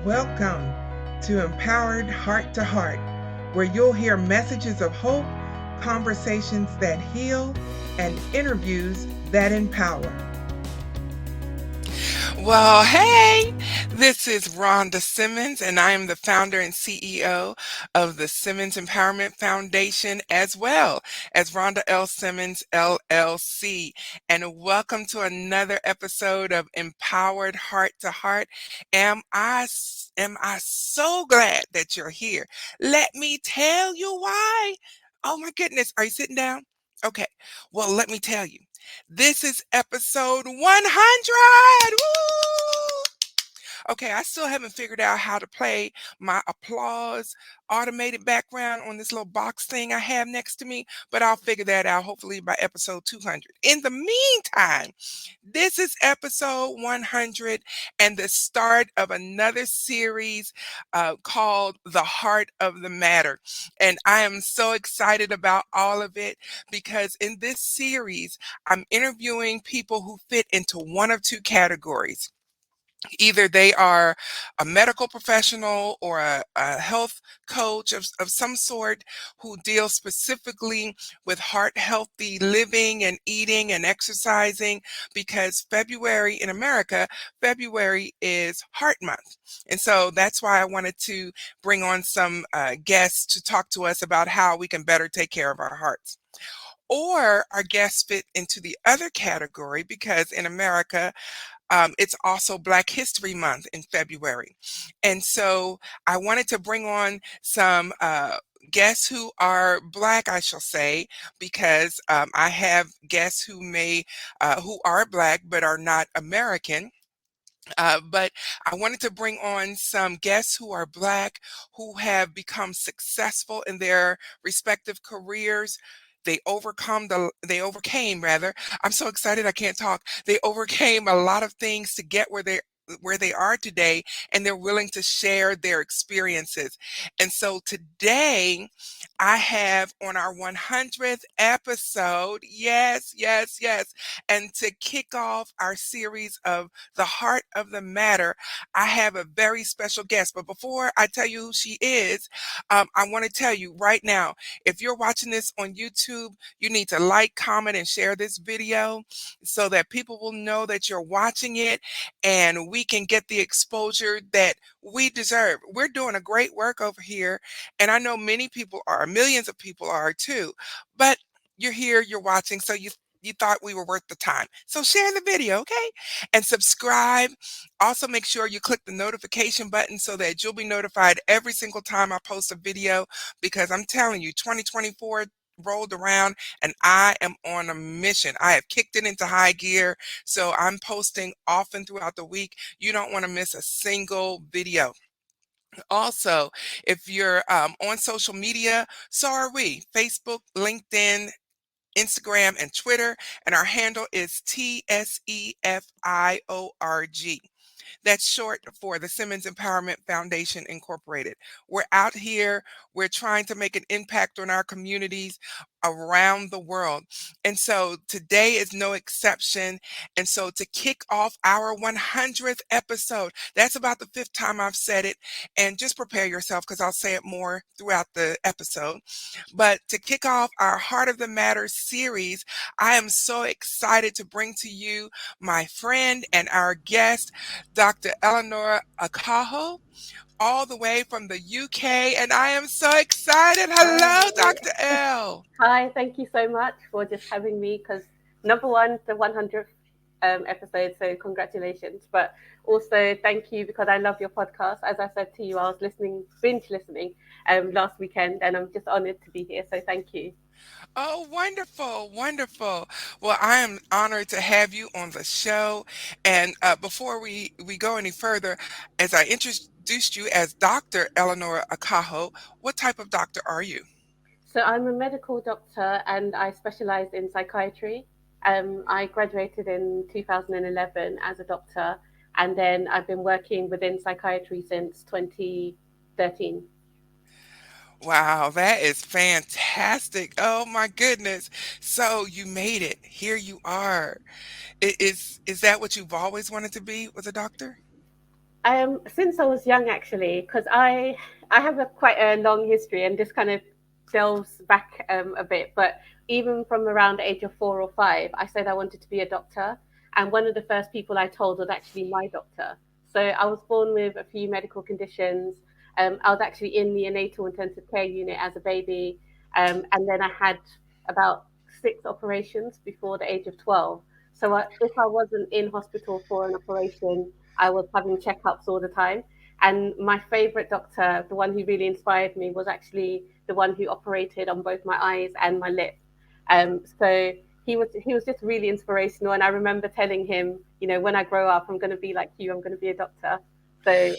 Welcome to Empowered Heart to Heart, where you'll hear messages of hope, conversations that heal, and interviews that empower. Well, hey, this is Rhonda Simmons, and I am the founder and CEO of the Simmons Empowerment Foundation, as well as Rhonda L. Simmons, LLC. And welcome to another episode of Empowered Heart to Heart. Am I so glad that you're here? Let me tell you why. Oh my goodness, are you sitting down? Okay, well, let me tell you. This is episode 100. Woo! Okay, I still haven't figured out how to play my applause automated background on this little box thing I have next to me, but I'll figure that out hopefully by episode 200. In the meantime, this is episode 100 and the start of another series called The Heart of the Matter. And I am so excited about all of it because in this series, I'm interviewing people who fit into one of two categories. Either they are a medical professional or a health coach of some sort who deals specifically with heart healthy living and eating and exercising, because February in America, February is Heart Month. And so that's why I wanted to bring on some guests to talk to us about how we can better take care of our hearts. Or our guests fit into the other category because in America, it's also Black History Month in February. And so I wanted to bring on some guests who are Black, I shall say, because I have guests who are Black but are not American. But I wanted to bring on some guests who are Black, who have become successful in their respective careers. They overcame rather. I'm so excited I can't talk. They overcame a lot of things to get where they are today, and they're willing to share their experiences. And so today I have on our 100th episode, yes, yes, yes, and to kick off our series of The Heart of the Matter, I have a very special guest. But before I tell you who she is, I want to tell you right now, if you're watching this on YouTube, you need to like, comment, and share this video so that people will know that you're watching it and we can get the exposure that we deserve. We're doing a great work over here, and I know many people are, millions of people are too, but you're here, you're watching, so you thought we were worth the time. So share the video, okay? And subscribe. Also make sure you click the notification button so that you'll be notified every single time I post a video, because I'm telling you, 2024 rolled around and I am on a mission. I have kicked it into high gear. So I'm posting often throughout the week. You don't want to miss a single video. Also, if you're on social media, so are we. Facebook, LinkedIn, Instagram, and Twitter. And our handle is TSEFIORG. That's short for the Simmons Empowerment Foundation Incorporated. We're out here, we're trying to make an impact on our communities around the world. And so today is no exception. And so to kick off our 100th episode, that's about the fifth time I've said it. And just prepare yourself because I'll say it more throughout the episode. But to kick off our Heart of the Matter series, I am so excited to bring to you my friend and our guest, Dr. Eleanor Akaho, all the way from the UK, and I am so excited. Hello, Hi. Dr. L. Hi, thank you so much for just having me because number one, the 100th episode, so congratulations. But also thank you because I love your podcast. As I said to you, I was binge listening last weekend, and I'm just honored to be here. So thank you. Oh, wonderful, wonderful. Well, I am honored to have you on the show. And before we go any further, as I introduced you as Dr. Eleanor Akaho, what type of doctor are you? So I'm a medical doctor and I specialize in psychiatry. I graduated in 2011 as a doctor, and then I've been working within psychiatry since 2013. Wow, that is fantastic. Oh my goodness. So you made it. Here you are. Is that what you've always wanted to be, was a doctor? Since I was young, actually, because I have a quite a long history, and this kind of delves back a bit. But even from around the age of 4 or 5, I said I wanted to be a doctor, and one of the first people I told was actually my doctor. So I was born with a few medical conditions. I was actually in the neonatal intensive care unit as a baby, and then I had about 6 operations before the age of 12. So if I wasn't in hospital for an operation, I was having checkups all the time. And my favorite doctor, the one who really inspired me, was actually the one who operated on both my eyes and my lip. So he was just really inspirational. And I remember telling him, when I grow up, I'm going to be like you. I'm going to be a doctor. So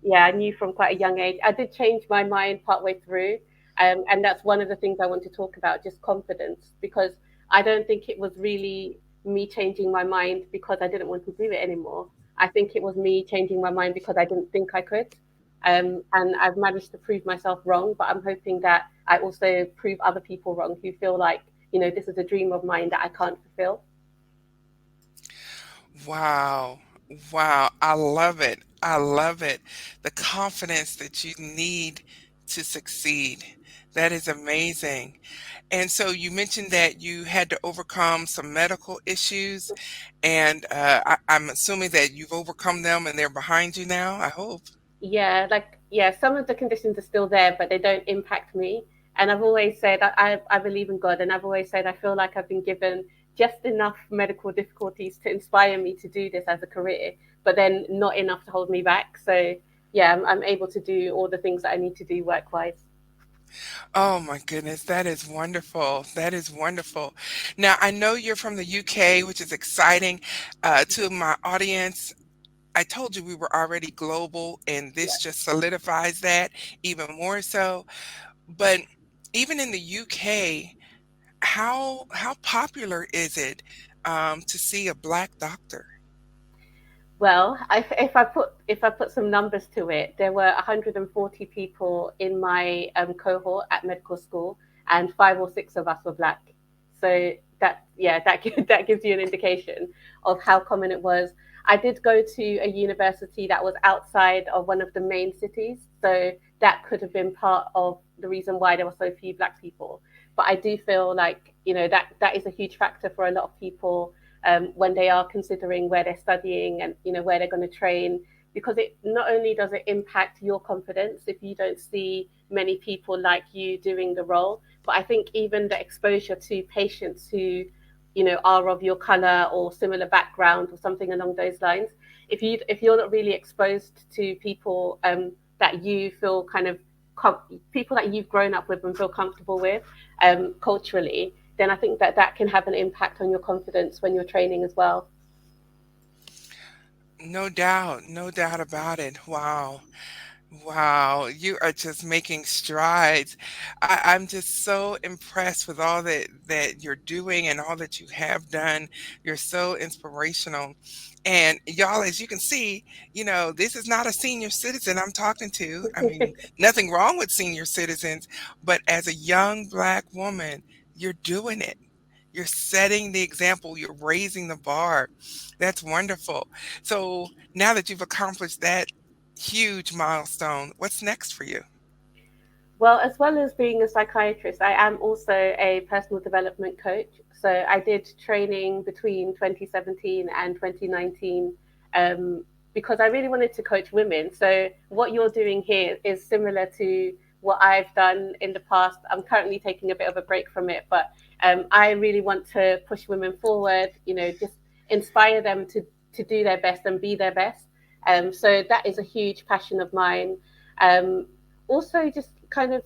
yeah, I knew from quite a young age. I did change my mind partway through, and that's one of the things I want to talk about, just confidence, because I don't think it was really me changing my mind because I didn't want to do it anymore. I think it was me changing my mind because I didn't think I could. And I've managed to prove myself wrong, but I'm hoping that I also prove other people wrong who feel like, this is a dream of mine that I can't fulfill. Wow. Wow. I love it. I love it. The confidence that you need to succeed. That is amazing. And so you mentioned that you had to overcome some medical issues, and I'm assuming that you've overcome them and they're behind you now, I hope. Yeah, some of the conditions are still there, but they don't impact me. And I've always said I believe in God, and I've always said I feel like I've been given just enough medical difficulties to inspire me to do this as a career, but then not enough to hold me back. So yeah, I'm able to do all the things that I need to do work wise. Oh my goodness, that is wonderful. That is wonderful. Now, I know you're from the UK, which is exciting. To my audience, I told you we were already global, and this just solidifies that even more so. But even in the UK, how popular is it to see a black doctor? Well, if I put some numbers to it, there were 140 people in my cohort at medical school, and 5 or 6 of us were black. So that gives you an indication of how common it was. I did go to a university that was outside of one of the main cities, so that could have been part of the reason why there were so few black people. But I do feel like that is a huge factor for a lot of people when they are considering where they're studying and where they're going to train, because it not only does it impact your confidence if you don't see many people like you doing the role, but I think even the exposure to patients who are of your color or similar background or something along those lines. If you're not really exposed to people that you feel kind of people that you've grown up with and feel comfortable with culturally, then I think that can have an impact on your confidence when you're training as well. No doubt about it. Wow. Wow, you are just making strides. I'm just so impressed with all that you're doing and all that you have done. You're so inspirational. And y'all, as you can see, this is not a senior citizen I'm talking to. I mean, nothing wrong with senior citizens, but as a young black woman, you're doing it. You're setting the example, you're raising the bar. That's wonderful. So now that you've accomplished that huge milestone, what's next for you? Well, as well as being a psychiatrist, I am also a personal development coach. So I did training between 2017 and 2019 because I really wanted to coach women. So what you're doing here is similar to what I've done in the past. I'm currently taking a bit of a break from it, but I really want to push women forward, just inspire them to do their best and be their best. So that is a huge passion of mine. Um, Also just kind of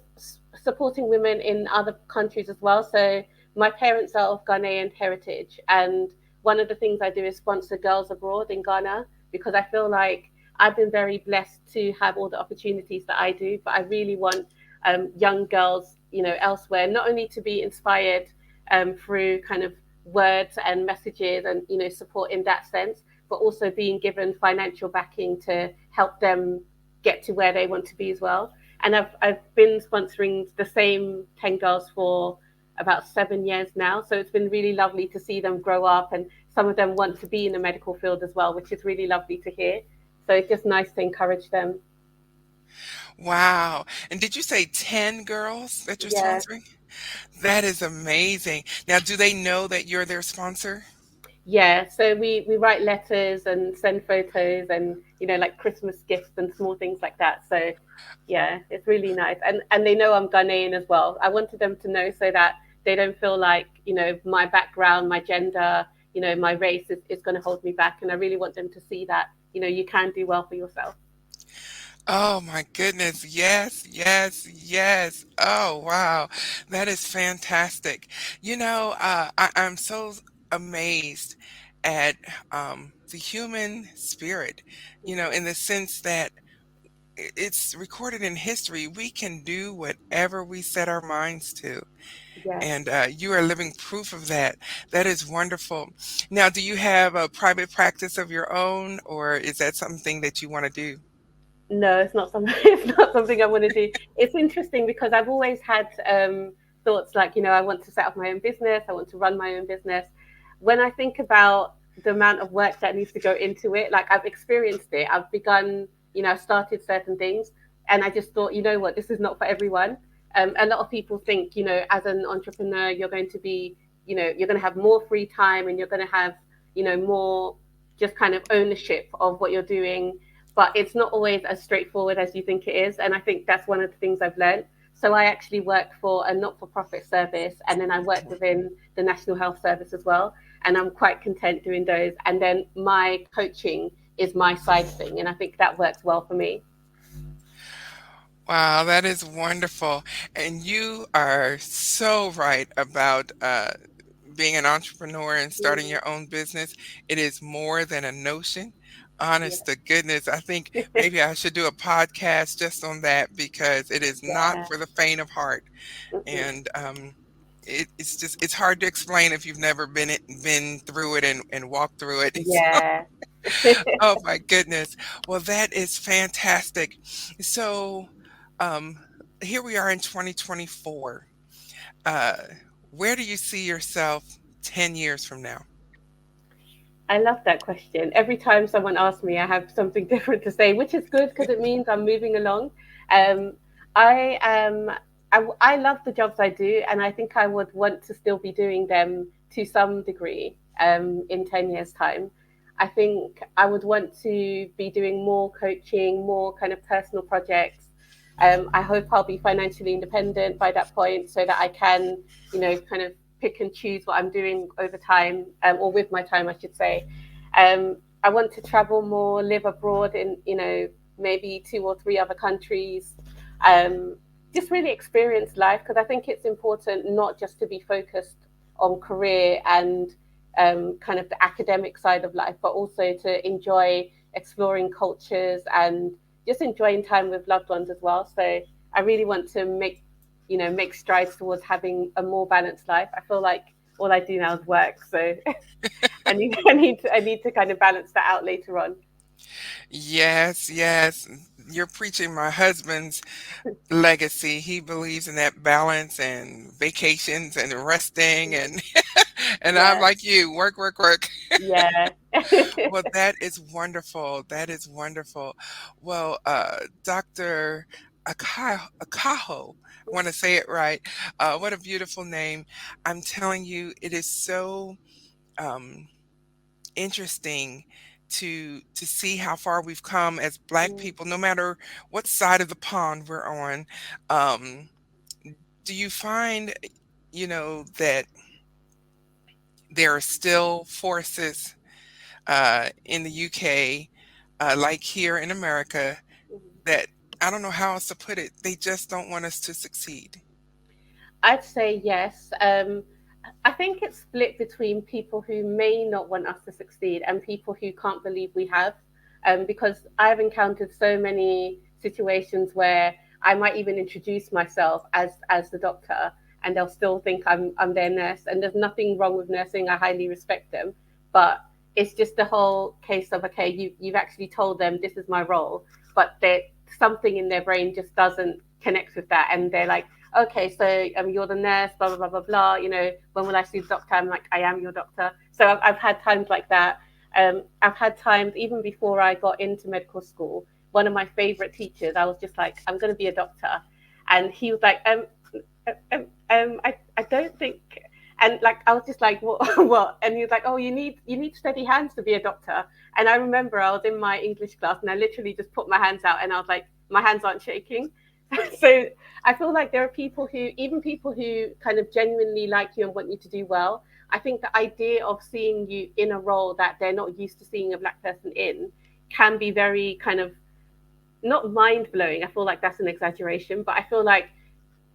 supporting women in other countries as well. So my parents are of Ghanaian heritage, and one of the things I do is sponsor girls abroad in Ghana, because I feel like I've been very blessed to have all the opportunities that I do, but I really want young girls, elsewhere, not only to be inspired through kind of words and messages and support in that sense, but also being given financial backing to help them get to where they want to be as well. And I've been sponsoring the same 10 girls for about 7 years now. So it's been really lovely to see them grow up, and some of them want to be in the medical field as well, which is really lovely to hear. So it's just nice to encourage them. Wow. And did you say 10 girls that you're Yeah. sponsoring? That is amazing. Now, do they know that you're their sponsor? Yeah, so we write letters and send photos and like Christmas gifts and small things like that. So yeah, it's really nice. And they know I'm Ghanaian as well. I wanted them to know so that they don't feel like, my background, my gender, my race is going to hold me back. And I really want them to see that, you can do well for yourself. Oh my goodness. Yes, yes, yes. Oh, wow. That is fantastic. I'm so amazed at the human spirit, in the sense that it's recorded in history. We can do whatever we set our minds to. Yes. And you are living proof of that. That is wonderful. Now, do you have a private practice of your own, or is that something that you want to do? No, it's not something. It's not something I want to do. It's interesting because I've always had thoughts like, I want to set up my own business. I want to run my own business. When I think about the amount of work that needs to go into it, like I've experienced it. I've begun, I've started certain things, and I just thought, you know what, this is not for everyone. A lot of people think, as an entrepreneur, you're going to be, you're going to have more free time, and you're going to have, more just kind of ownership of what you're doing, but it's not always as straightforward as you think it is. And I think that's one of the things I've learned. So I actually work for a not-for-profit service, and then I work within the National Health Service as well. And I'm quite content doing those. And then my coaching is my side thing, and I think that works well for me. Wow, that is wonderful. And you are so right about being an entrepreneur and starting Mm, your own business. It is more than a notion. Honest yeah, to goodness, I think maybe I should do a podcast just on that because it is not yeah, for the faint of heart. mm-mm, And it's hard to explain if you've never been through it and walked through it. So, yeah. oh my goodness. Well, that is fantastic. So, um, here we are in 2024. Uh, where do you see yourself 10 years from now? I love that question. Every time someone asks me, I have something different to say, which is good because it means I'm moving along. Um, I am. I love the jobs I do, and I think I would want to still be doing them to some degree in 10 years' time. I think I would want to be doing more coaching, more kind of personal projects. I hope I'll be financially independent by that point so that I can, kind of pick and choose what I'm doing over time, or with my time, I should say. I want to travel more, live abroad in, maybe two or three other countries. Um, just really experience life because I think it's important not just to be focused on career and kind of the academic side of life, but also to enjoy exploring cultures and just enjoying time with loved ones as well. So I really want to make strides towards having a more balanced life. I feel like all I do now is work, so I need to kind of balance that out later on. Yes, yes. You're preaching my husband's legacy. He believes in that balance and vacations and resting and I'm Yeah, like you, work, work, work. yeah. Well, that is wonderful. That is wonderful. Well, Dr. Akaho, I want to say it right. What a beautiful name. I'm telling you, it is so um, interesting to see how far we've come as Black Mm, people, no matter what side of the pond we're on. Um, do you find, that there are still forces in the UK, like here in America, mhm. that I don't know how else to put it. They just don't want us to succeed. I'd say yes. I think it's split between people who may not want us to succeed and people who can't believe we have. Because I've encountered so many situations where I might even introduce myself as the doctor, and they'll still think I'm their nurse. And there's nothing wrong with nursing. I highly respect them, but it's just the whole case of okay, you've actually told them this is my role, but something in their brain just doesn't connect with that, and they're like, okay, so you're the nurse, blah, blah, blah, blah, blah. When will I see the doctor? I'm like, I am your doctor. So I've had times like that. I've had times, even before I got into medical school, one of my favorite teachers, I was just like, I'm going to be a doctor. And he was like, I don't think, and like I was just like, what, what? And he was like, oh, you need steady hands to be a doctor. And I remember I was in my English class and I literally just put my hands out and I was like, my hands aren't shaking. So I feel like there are people who kind of genuinely like you and want you to do well. I think the idea of seeing you in a role that they're not used to seeing a black person in can be very kind of not mind blowing. I feel like that's an exaggeration, but I feel like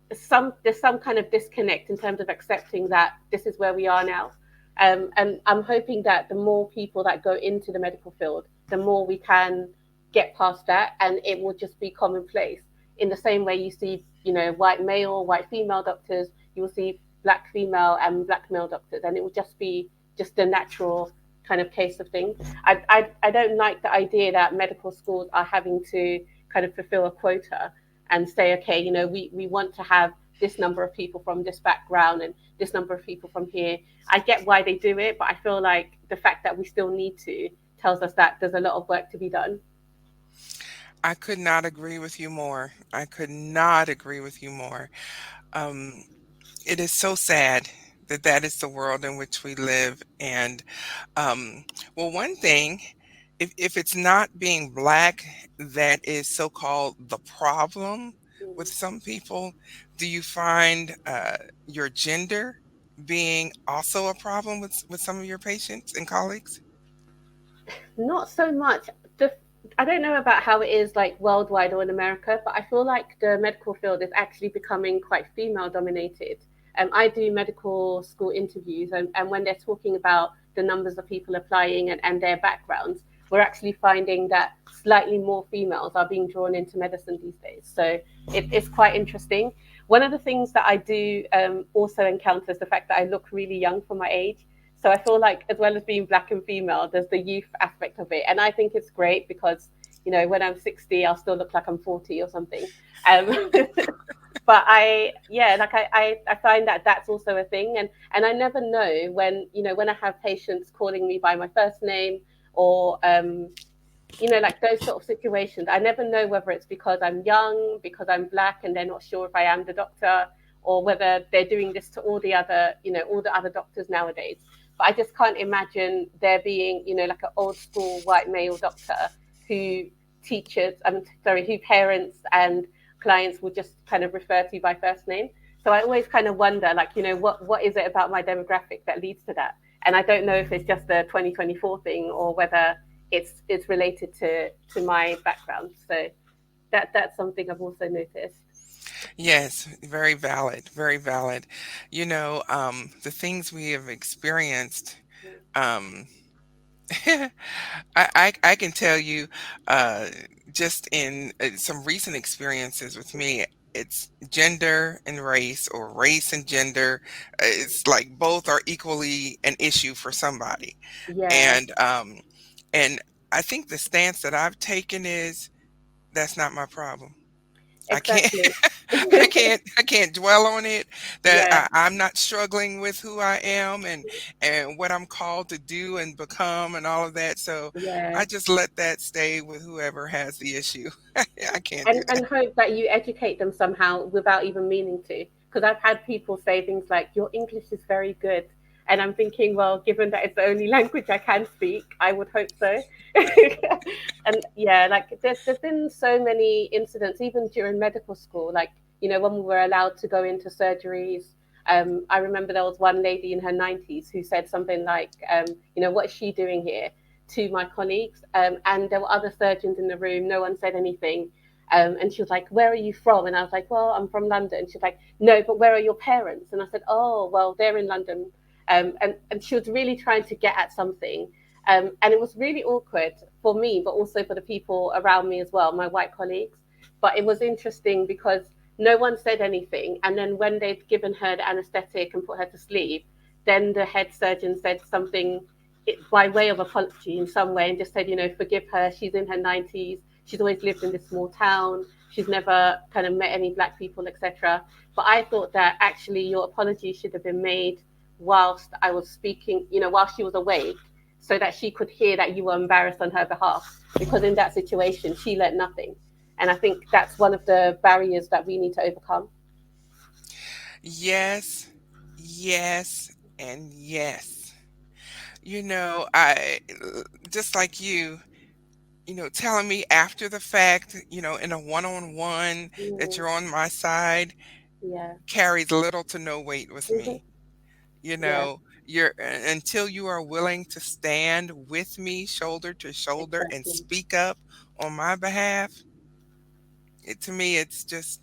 there's some kind of disconnect in terms of accepting that this is where we are now. And I'm hoping that the more people that go into the medical field, the more we can get past that, and it will just be commonplace. In the same way you see, white male, white female doctors, you will see black female and black male doctors, and it will just be just the natural kind of case of things. I don't like the idea that medical schools are having to kind of fulfill a quota and say, okay, we want to have this number of people from this background and this number of people from here. I get why they do it, but I feel like the fact that we still need to tells us that there's a lot of work to be done. I could not agree with you more. I could not agree with you more. Um, it is so sad that that is the world in which we live. And um, well, one thing, if it's not being black that is so-called the problem with some people, do you find your gender being also a problem with some of your patients and colleagues? Not so much. I don't know about how it is like worldwide or in America, but I feel like the medical field is actually becoming quite female dominated. I do medical school interviews, and when they're talking about the numbers of people applying and their backgrounds, we're actually finding that slightly more females are being drawn into medicine these days. So it's quite interesting. One of the things that I do also encounter is the fact that I look really young for my age. So I feel like, as well as being black and female, there's the youth aspect of it, and I think it's great because when I'm 60, I'll still look like I'm 40 or something. But I find that that's also a thing, and I never know when I have patients calling me by my first name or like those sort of situations. I never know whether it's because I'm young, because I'm black, and they're not sure if I am the doctor, or whether they're doing this to all the other doctors nowadays. But I just can't imagine there being, like an old school white male doctor who who parents and clients will just kind of refer to by first name. So I always kind of wonder, like, what is it about my demographic that leads to that? And I don't know if it's just a 2024 thing or whether it's related to my background. So that's something I've also noticed. Yes, very valid, very valid. The things we have experienced, um, I can tell you, uh, just in some recent experiences with me, it's gender and race, or race and gender. It's like both are equally an issue for somebody, Yeah, and I think the stance that I've taken is that's not my problem. I can't exactly. I can't dwell on it, that Yeah, I'm not struggling with who I am and what I'm called to do and become and all of that. So yeah. I just let that stay with whoever has the issue. I can't do that. And hope that you educate them somehow without even meaning to. Because I've had people say things like, your English is very good. And I'm thinking, well, given that it's the only language I can speak, I would hope so. And yeah, like there's been so many incidents, even during medical school, like, when we were allowed to go into surgeries. I remember there was one lady in her 90s who said something like, what is she doing here, to my colleagues. And there were other surgeons in the room. No one said anything. And she was like, where are you from? And I was like, well, I'm from London. She's like, no, but where are your parents? And I said, oh, well, they're in London. And she was really trying to get at something. And it was really awkward for me, but also for the people around me as well, my white colleagues. But it was interesting because no one said anything. And then when they'd given her the anesthetic and put her to sleep, then the head surgeon said something by way of apology in some way, and just said, forgive her. She's in her 90s. She's always lived in this small town. She's never kind of met any black people, etc. But I thought that actually your apology should have been made whilst I was speaking, while she was awake, so that she could hear that you were embarrassed on her behalf, because in that situation she learned nothing. And I think that's one of the barriers that we need to overcome. Yes, yes, and yes. I just like you, telling me after the fact, in a one-on-one that Mm, you're on my side yeah. carries little to no weight with Hmm. me. You Yeah, know, until you are willing to stand with me shoulder to shoulder and exactly. speak up on my behalf, to me it's just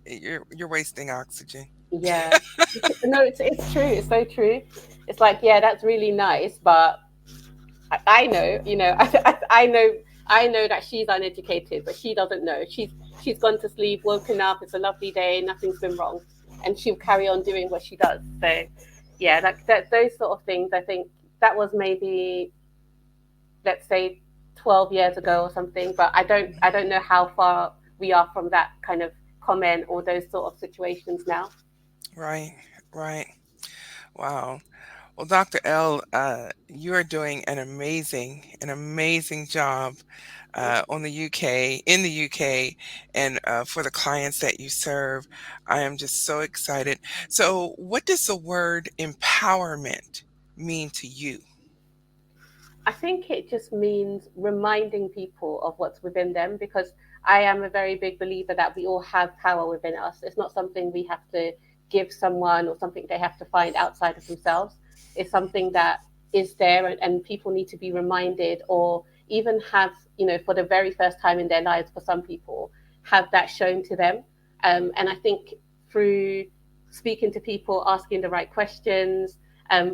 you're wasting oxygen. Yeah. No, it's true. It's so true. It's like, yeah, that's really nice, but I know, I know that she's uneducated, but she doesn't know. She's gone to sleep, woken up. It's a lovely day. Nothing's been wrong, and she'll carry on doing what she does. So, yeah, that those sort of things. I think that was maybe, let's say, 12 years ago or something. But I don't know how far we are from that kind of comment or those sort of situations now. Right, right. Wow. Well, Dr. L, you are doing an amazing job on the UK, in the UK, and for the clients that you serve. I am just so excited. So, what does the word empowerment mean to you? I think it just means reminding people of what's within them, because I am a very big believer that we all have power within us. It's not something we have to give someone or something they have to find outside of themselves. It's something that is there, and people need to be reminded, or even have, for the very first time in their lives, for some people, have that shown to them. And I think through speaking to people, asking the right questions,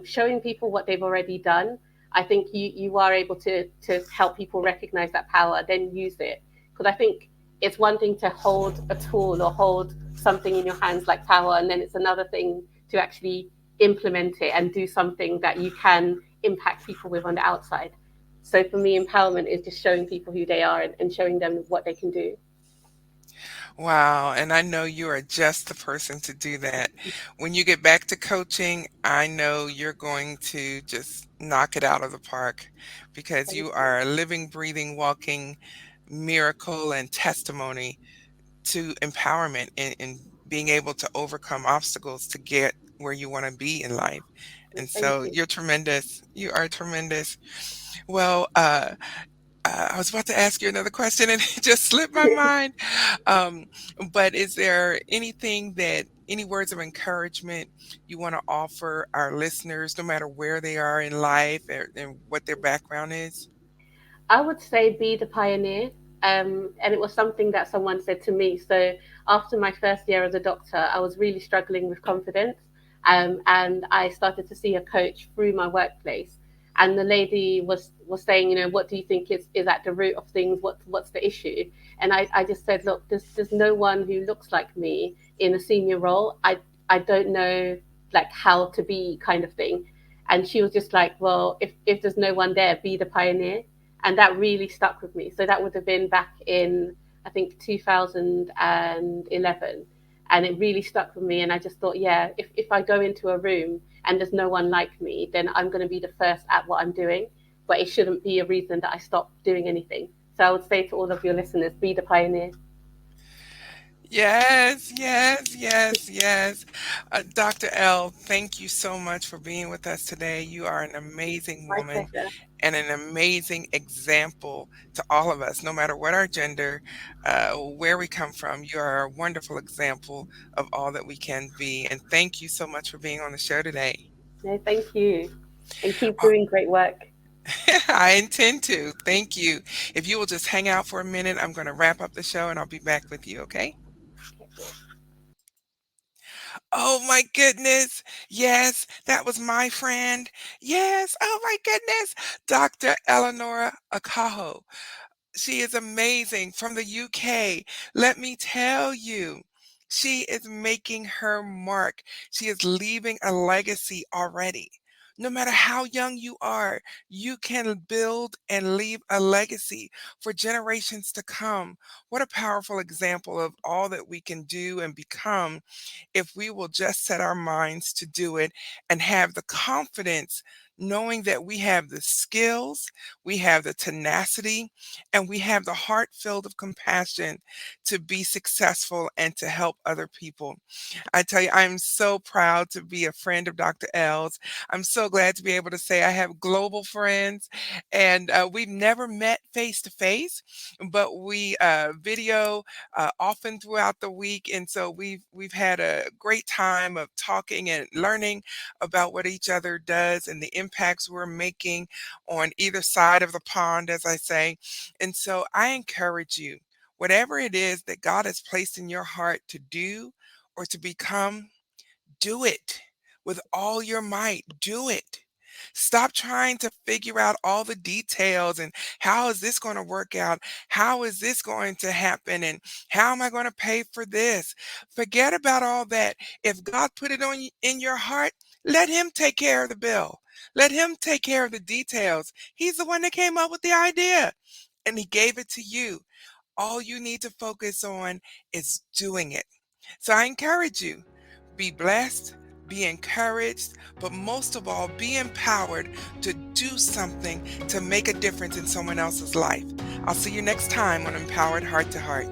showing people what they've already done, I think you are able to help people recognize that power, then use it. Because I think it's one thing to hold a tool or hold something in your hands like power, and then it's another thing to actually implement it and do something that you can impact people with on the outside. So for me, empowerment is just showing people who they are, and showing them what they can do. Wow, and I know you are just the person to do that. When you get back to coaching, I know you're going to just knock it out of the park because Thank you you. are a living, breathing, walking miracle and testimony to empowerment and being able to overcome obstacles to get where you want to be in life. And Thank so you. you're tremendous. You are tremendous. Well, I was about to ask you another question and it just slipped my mind. Um, but is there any words of encouragement you want to offer our listeners, no matter where they are in life and what their background is? I would say be the pioneer. And it was something that someone said to me. So after my first year as a doctor, I was really struggling with confidence. And I started to see a coach through my workplace. And the lady was saying, what do you think is at the root of things? What's the issue? And I just said, look, there's no one who looks like me in a senior role. I don't know like how to be, kind of thing. And she was just like, well, if there's no one there, be the pioneer. And that really stuck with me. So that would have been back in, I think, 2011, and it really stuck with me. And I just thought, yeah, if I go into a room and there's no one like me, then I'm going to be the first at what I'm doing. But it shouldn't be a reason that I stop doing anything. So I would say to all of your listeners, be the pioneer. Yes, yes, yes, yes. Dr. L, thank you so much for being with us today. You are an amazing My woman pleasure. and an amazing example to all of us, no matter what our gender, where we come from. You are a wonderful example of all that we can be. And thank you so much for being on the show today. No, thank you. And keep Uh, doing great work. I intend to. Thank you. If you will just hang out for a minute, I'm going to wrap up the show and I'll be back with you, okay? Oh my goodness. Yes, that was my friend. Yes. Oh my goodness. Dr. Eleanor Akaho. She is amazing from the UK. Let me tell you, she is making her mark. She is leaving a legacy already. No matter how young you are, you can build and leave a legacy for generations to come. What a powerful example of all that we can do and become if we will just set our minds to do it and have the confidence knowing that we have the skills, we have the tenacity, and we have the heart filled of compassion to be successful and to help other people. I tell you, I'm so proud to be a friend of Dr. L's. I'm so glad to be able to say I have global friends, and we've never met face to face, but we video often throughout the week, and so we've had a great time of talking and learning about what each other does and the impacts we're making on either side of the pond, as I say. And so I encourage you, whatever it is that God has placed in your heart to do or to become, do it with all your might. Do it. Stop trying to figure out all the details and how is this going to work out? How is this going to happen? And how am I going to pay for this? Forget about all that. If God put it on in your heart, let him take care of the bill. Let him take care of the details. He's the one that came up with the idea and he gave it to you. All you need to focus on is doing it. So I encourage you, be blessed, be encouraged, but most of all, be empowered to do something to make a difference in someone else's life. I'll see you next time on Empowered Heart to Heart.